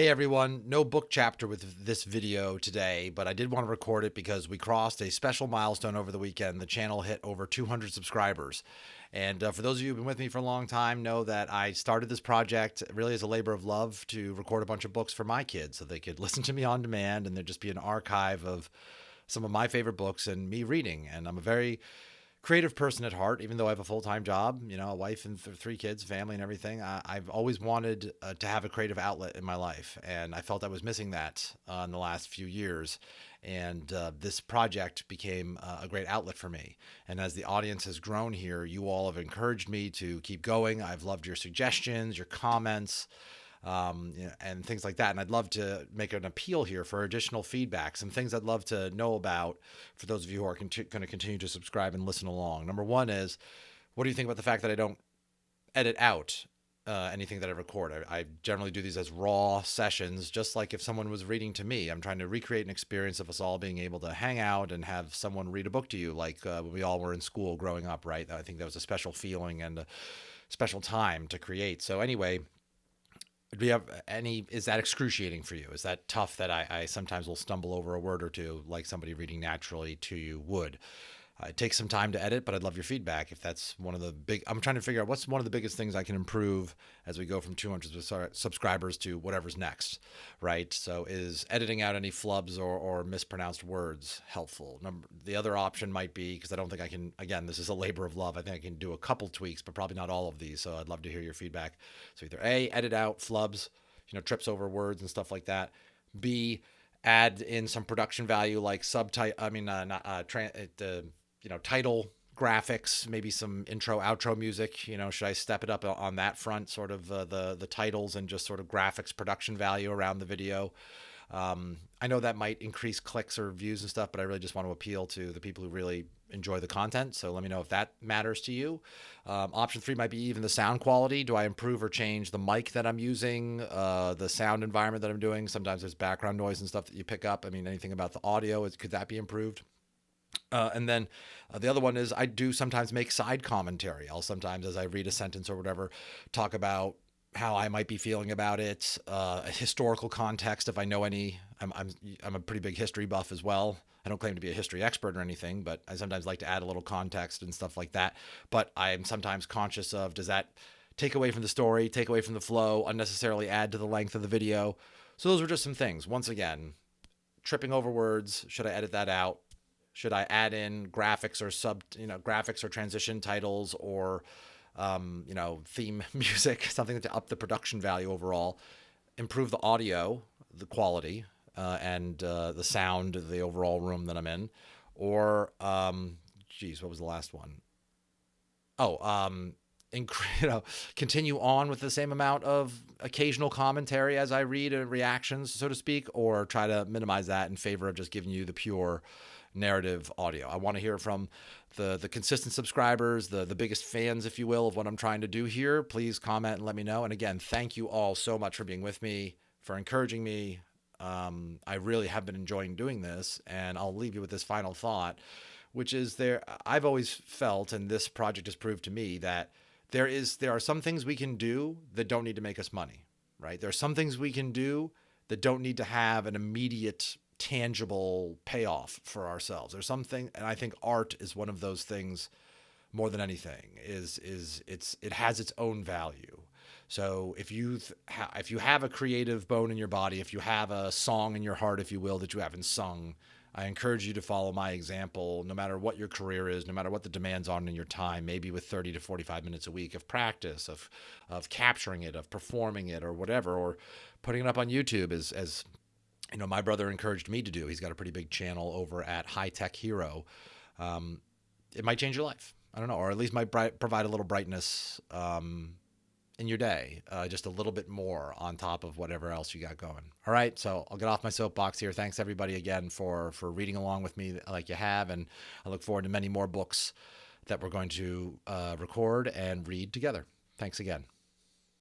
Hey everyone, no book chapter with this video today, but I did want to record it because we crossed a special milestone over the weekend. The channel hit over 200 subscribers. And for those of you who've been with me for a long time, know that I started this project really as a labor of love to record a bunch of books for my kids so they could listen to me on demand and there'd just be an archive of some of my favorite books and me reading. And I'm a very creative person at heart, even though I have a full-time job, a wife and three kids, family and everything. I've always wanted to have a creative outlet in my life. And I felt I was missing that in the last few years. And this project became a great outlet for me. And as the audience has grown here, you all have encouraged me to keep going. I've loved your suggestions, your comments, and things like that. And I'd love to make an appeal here for additional feedback, some things I'd love to know about for those of you who are going to continue to subscribe and listen along. Number one is, what do you think about the fact that I don't edit out anything that I record? I generally do these as raw sessions, just like if someone was reading to me. I'm trying to recreate an experience of us all being able to hang out and have someone read a book to you, like when we all were in school growing up, right? I think that was a special feeling and a special time to create. So anyway, do you have any, is that excruciating for you? Is that tough that I sometimes will stumble over a word or two like somebody reading naturally to you would? It takes some time to edit, but I'd love your feedback. If that's one of the big, I'm trying to figure out what's one of the biggest things I can improve as we go from 200 subscribers to whatever's next, right? So is editing out any flubs or mispronounced words helpful? The other option might be, because I don't think I can, again, this is a labor of love. I think I can do a couple tweaks, but probably not all of these. So I'd love to hear your feedback. So either A, edit out flubs, trips over words and stuff like that. B, add in some production value like subtitle, title graphics, maybe some intro outro music. Should I step it up on that front, sort of the titles and just sort of graphics production value around the video? I know that might increase clicks or views and stuff, but I really just want to appeal to the people who really enjoy the content. So let me know if that matters to you. Option 3 might be even the sound quality. Do I improve or change the mic that I'm using, the sound environment that I'm doing? Sometimes there's background noise and stuff that you pick up. I mean, anything about the audio, could that be improved? And then the other one is I do sometimes make side commentary. I'll sometimes, as I read a sentence or whatever, talk about how I might be feeling about it, a historical context if I know any. I'm a pretty big history buff as well. I don't claim to be a history expert or anything, but I sometimes like to add a little context and stuff like that. But I'm sometimes conscious of, does that take away from the story, take away from the flow, unnecessarily add to the length of the video? So those were just some things. Once again, tripping over words, should I edit that out? Should I add in graphics or graphics or transition titles or, theme music, something to up the production value overall, improve the audio, the quality, and the sound of the overall room that I'm in? Or, what was the last one? Continue on with the same amount of occasional commentary as I read and reactions, so to speak, or try to minimize that in favor of just giving you the pure narrative audio. I want to hear from the consistent subscribers, the biggest fans, if you will, of what I'm trying to do here. Please comment and let me know. And again, thank you all so much for being with me, for encouraging me. I really have been enjoying doing this, and I'll leave you with this final thought, which is I've always felt, and this project has proved to me, that there are some things we can do that don't need to make us money, right? There are some things we can do that don't need to have an immediate tangible payoff for ourselves. There's something, and I think art is one of those things more than anything. It has its own value. So if you have a creative bone in your body, if you have a song in your heart, if you will, that you haven't sung, I encourage you to follow my example, no matter what your career is, no matter what the demands on in your time, maybe with 30 to 45 minutes a week of practice, of capturing it, of performing it or whatever, or putting it up on YouTube as my brother encouraged me to do. He's got a pretty big channel over at High Tech Hero. It might change your life. I don't know, or at least might provide a little brightness in your day, just a little bit more on top of whatever else you got going. All right, so I'll get off my soapbox here. Thanks everybody again for reading along with me like you have, and I look forward to many more books that we're going to record and read together. Thanks again.